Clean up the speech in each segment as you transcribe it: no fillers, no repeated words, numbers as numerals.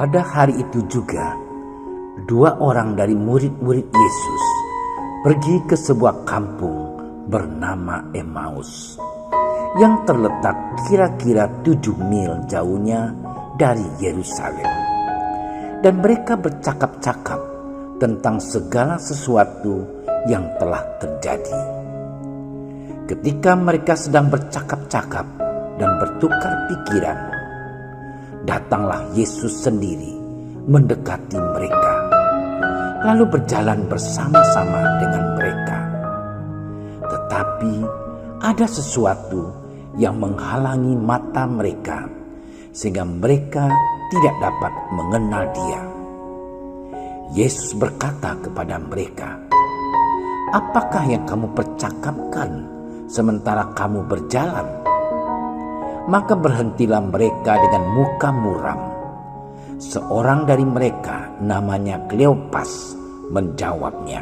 Pada hari itu juga, dua orang dari murid-murid Yesus pergi ke sebuah kampung bernama Emmaus yang terletak kira-kira 7 mil jauhnya dari Yerusalem. Dan mereka bercakap-cakap tentang segala sesuatu yang telah terjadi. Ketika mereka sedang bercakap-cakap dan bertukar pikiran, datanglah Yesus sendiri mendekati mereka, lalu berjalan bersama-sama dengan mereka. Tetapi ada sesuatu yang menghalangi mata mereka, sehingga mereka tidak dapat mengenal Dia. Yesus berkata kepada mereka, "Apakah yang kamu percakapkan sementara kamu berjalan?" Maka berhentilah mereka dengan muka muram. Seorang dari mereka, namanya Kleopas, menjawabnya,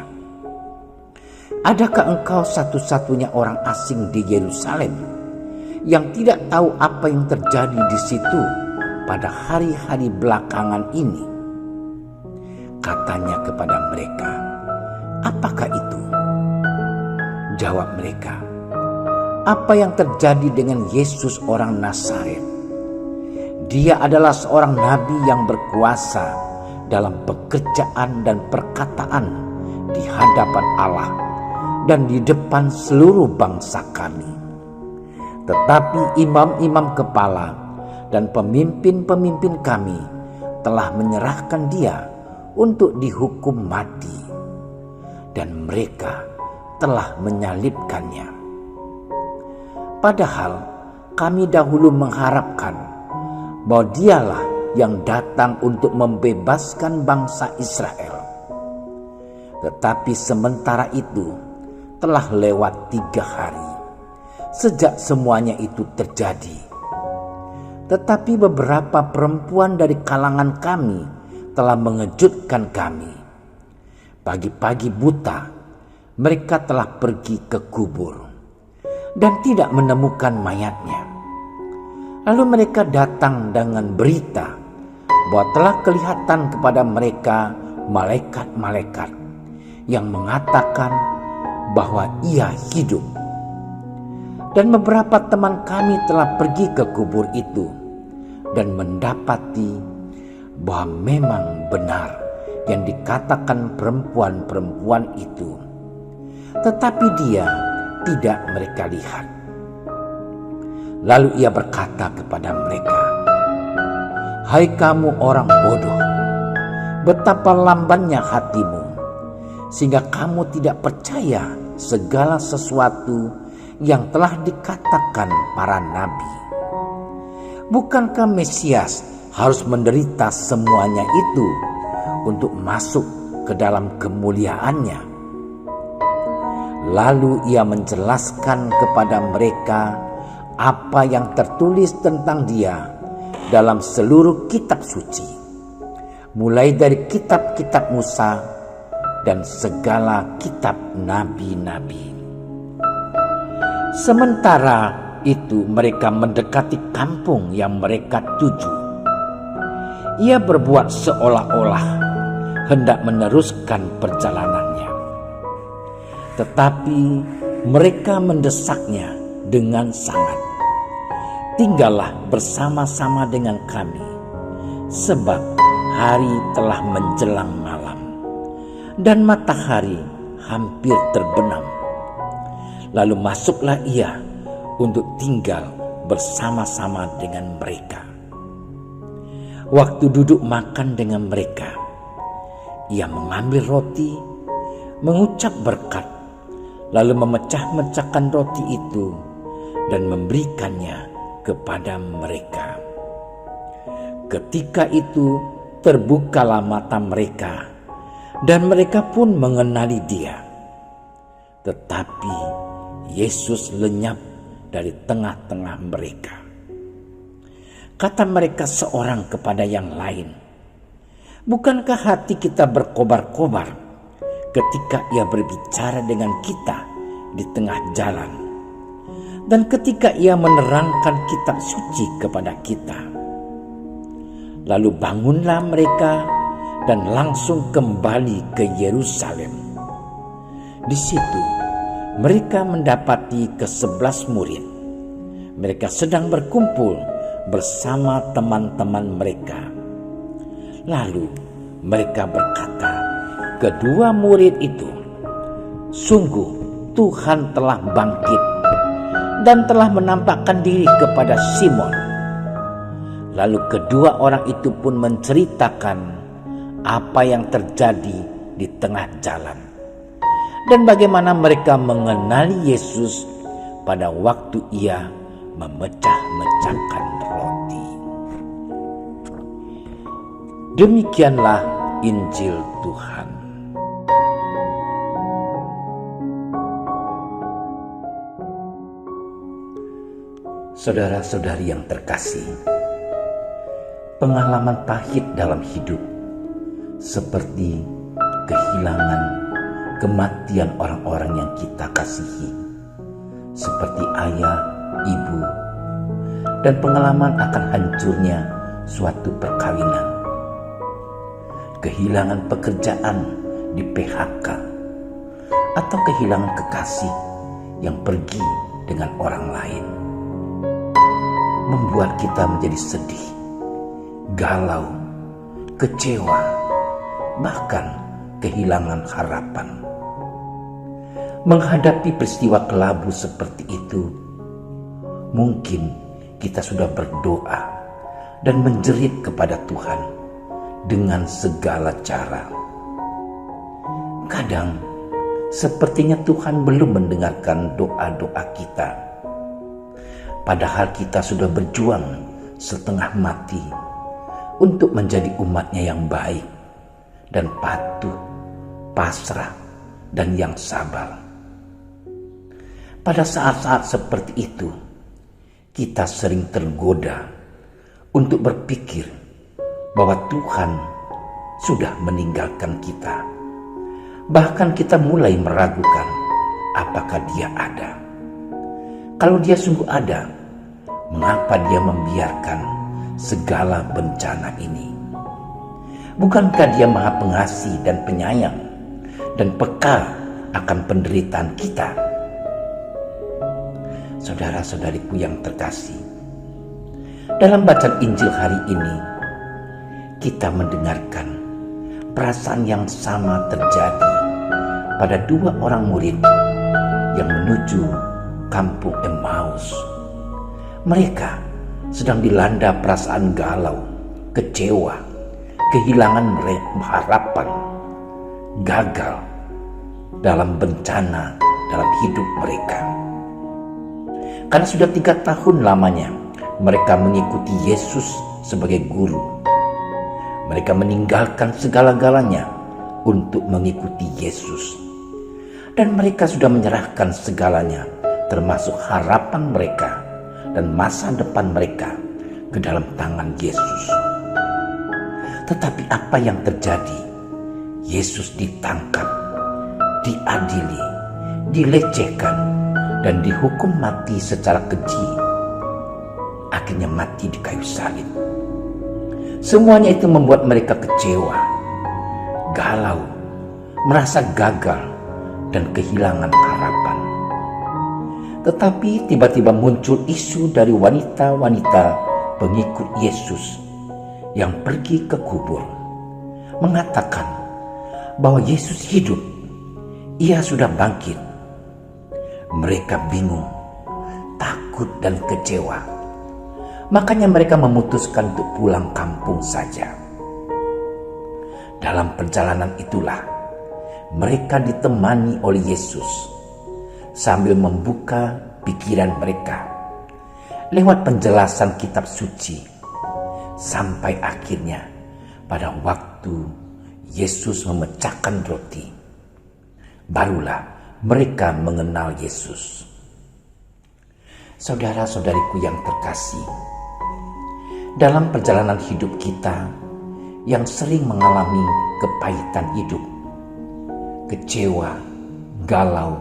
"Adakah engkau satu-satunya orang asing di Yerusalem yang tidak tahu apa yang terjadi di situ pada hari-hari belakangan ini?" Katanya kepada mereka, "Apakah itu?" Jawab mereka, "Apa yang terjadi dengan Yesus orang Nazaret? Dia adalah seorang nabi yang berkuasa dalam pekerjaan dan perkataan di hadapan Allah dan di depan seluruh bangsa kami. Tetapi imam-imam kepala dan pemimpin-pemimpin kami telah menyerahkan Dia untuk dihukum mati, dan mereka telah menyalibkannya. Padahal kami dahulu mengharapkan bahwa Dialah yang datang untuk membebaskan bangsa Israel. Tetapi sementara itu telah lewat 3 hari sejak semuanya itu terjadi. Tetapi beberapa perempuan dari kalangan kami telah mengejutkan kami. Pagi-pagi buta mereka telah pergi ke kubur dan tidak menemukan mayatnya. Lalu mereka datang dengan berita bahwa telah kelihatan kepada mereka malaikat-malaikat yang mengatakan bahwa Ia hidup. Dan beberapa teman kami telah pergi ke kubur itu dan mendapati bahwa memang benar yang dikatakan perempuan-perempuan itu, tetapi Dia tidak mereka lihat. Lalu Ia berkata kepada mereka, "Hai kamu orang bodoh, betapa lambannya hatimu, sehingga kamu tidak percaya segala sesuatu yang telah dikatakan para nabi. Bukankah Mesias harus menderita semuanya itu untuk masuk ke dalam kemuliaannya?" Lalu Ia menjelaskan kepada mereka apa yang tertulis tentang Dia dalam seluruh kitab suci, mulai dari kitab-kitab Musa dan segala kitab nabi-nabi. Sementara itu mereka mendekati kampung yang mereka tuju. Ia berbuat seolah-olah hendak meneruskan perjalanannya, tetapi mereka mendesaknya dengan sangat, "Tinggallah bersama-sama dengan kami, sebab hari telah menjelang malam dan matahari hampir terbenam." Lalu masuklah Ia untuk tinggal bersama-sama dengan mereka. Waktu duduk makan dengan mereka, Ia mengambil roti, mengucap berkat, lalu memecah-mecahkan roti itu dan memberikannya kepada mereka. Ketika itu terbukalah mata mereka dan mereka pun mengenali Dia. Tetapi Yesus lenyap dari tengah-tengah mereka. Kata mereka seorang kepada yang lain, "Bukankah hati kita berkobar-kobar ketika Ia berbicara dengan kita di tengah jalan, dan ketika Ia menerangkan kitab suci kepada kita?" Lalu bangunlah mereka dan langsung kembali ke Yerusalem. Di situ mereka mendapati ke-11 murid. Mereka sedang berkumpul bersama teman-teman mereka. Lalu mereka berkata, kedua murid itu, "Sungguh Tuhan telah bangkit dan telah menampakkan diri kepada Simon." Lalu kedua orang itu pun menceritakan apa yang terjadi di tengah jalan dan bagaimana mereka mengenali Yesus pada waktu ia memecah-mecahkan roti. Demikianlah Injil Tuhan. Saudara-saudari yang terkasih, pengalaman pahit dalam hidup seperti kehilangan, kematian orang-orang yang kita kasihi, seperti ayah, ibu, dan pengalaman akan hancurnya suatu perkawinan, kehilangan pekerjaan di PHK, atau kehilangan kekasih yang pergi dengan orang lain, membuat kita menjadi sedih, galau, kecewa, bahkan kehilangan harapan. Menghadapi peristiwa kelabu seperti itu, mungkin kita sudah berdoa dan menjerit kepada Tuhan dengan segala cara. Kadang sepertinya Tuhan belum mendengarkan doa-doa kita, padahal kita sudah berjuang setengah mati untuk menjadi umat-Nya yang baik dan patuh, pasrah, dan yang sabar. Pada saat-saat seperti itu, kita sering tergoda untuk berpikir bahwa Tuhan sudah meninggalkan kita. Bahkan kita mulai meragukan apakah Dia ada. Kalau Dia sungguh ada, mengapa Dia membiarkan segala bencana ini? Bukankah Dia Maha Pengasih dan Penyayang dan peka akan penderitaan kita? Saudara-saudariku yang terkasih, dalam bacaan Injil hari ini kita mendengarkan perasaan yang sama terjadi pada dua orang murid yang menuju kampung Emmaus. Mereka sedang dilanda perasaan galau, kecewa, kehilangan harapan, gagal dalam bencana dalam hidup mereka. Karena sudah 3 tahun lamanya mereka mengikuti Yesus sebagai guru. Mereka meninggalkan segala-galanya untuk mengikuti Yesus. Dan mereka sudah menyerahkan segalanya, termasuk harapan mereka dan masa depan mereka, ke dalam tangan Yesus. Tetapi apa yang terjadi? Yesus ditangkap, diadili, dilecehkan, dan dihukum mati secara keji. Akhirnya mati di kayu salib. Semuanya itu membuat mereka kecewa, galau, merasa gagal, dan kehilangan harapan. Tetapi tiba-tiba muncul isu dari wanita-wanita pengikut Yesus yang pergi ke kubur, mengatakan bahwa Yesus hidup, Ia sudah bangkit. Mereka bingung, takut, dan kecewa. Makanya mereka memutuskan untuk pulang kampung saja. Dalam perjalanan itulah mereka ditemani oleh Yesus sambil membuka pikiran mereka lewat penjelasan kitab suci, sampai akhirnya pada waktu Yesus memecahkan roti, barulah mereka mengenal Yesus. Saudara-saudariku yang terkasih, dalam perjalanan hidup kita yang sering mengalami kepahitan hidup, kecewa, galau,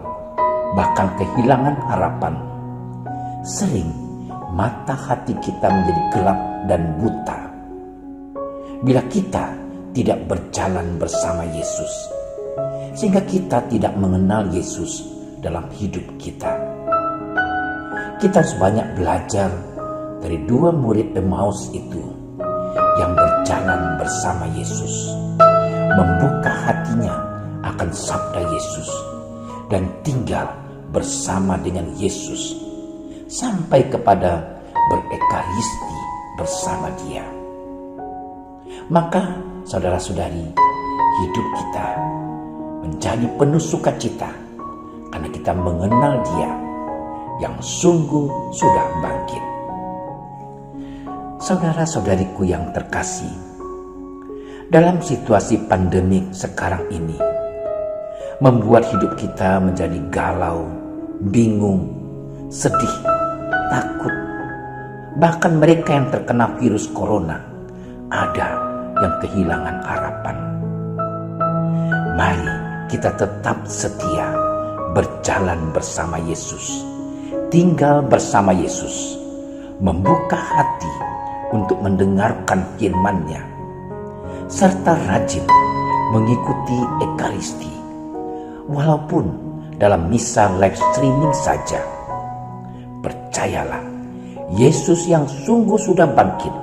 bahkan kehilangan harapan, sering mata hati kita menjadi gelap dan buta. bila kita tidak berjalan bersama Yesus, sehingga kita tidak mengenal Yesus dalam hidup kita. Kita harus banyak belajar dari dua murid Emmaus itu yang berjalan bersama Yesus, membuka hatinya akan sabda Yesus dan tinggal bersama dengan Yesus sampai kepada berekaristi bersama Dia. Maka saudara-saudari, hidup kita menjadi penuh sukacita karena kita mengenal Dia yang sungguh sudah bangkit. Saudara-saudariku yang terkasih, dalam situasi pandemik sekarang ini membuat hidup kita menjadi galau, bingung, sedih, takut. Bahkan mereka yang terkena virus corona ada yang kehilangan harapan. Mari kita tetap setia berjalan bersama Yesus, tinggal bersama Yesus, membuka hati untuk mendengarkan firman-Nya, serta rajin mengikuti ekaristi, walaupun dalam misa live streaming saja. Percayalah, Yesus yang sungguh sudah bangkit,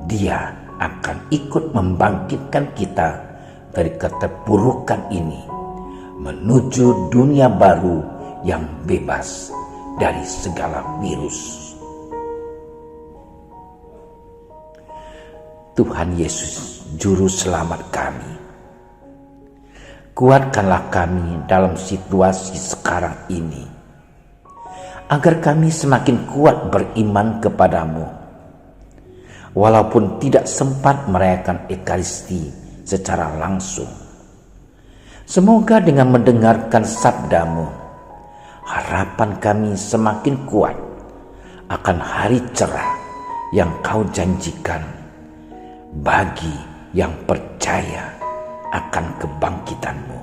Dia akan ikut membangkitkan kita dari keterpurukan ini menuju dunia baru yang bebas dari segala virus. Tuhan Yesus, Juru Selamat kami, kuatkanlah kami dalam situasi sekarang ini, agar kami semakin kuat beriman kepadamu, walaupun tidak sempat merayakan ekaristi secara langsung. Semoga dengan mendengarkan sabdamu, harapan kami semakin kuat akan hari cerah yang Kau janjikan bagi yang percaya akan kebangkitan-Mu.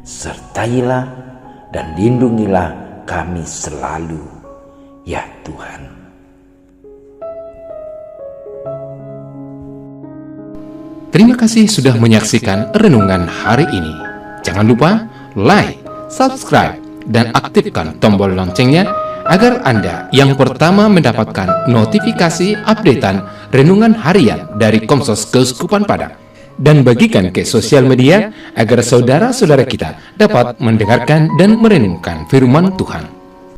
Sertailah dan lindungilah kami selalu, ya Tuhan. Terima kasih sudah menyaksikan renungan hari ini. Jangan lupa like, subscribe, dan aktifkan tombol loncengnya agar Anda yang pertama mendapatkan notifikasi updatean renungan harian dari Komsos Keuskupan Padang, dan bagikan ke sosial media agar saudara-saudara kita dapat mendengarkan dan merenungkan firman Tuhan.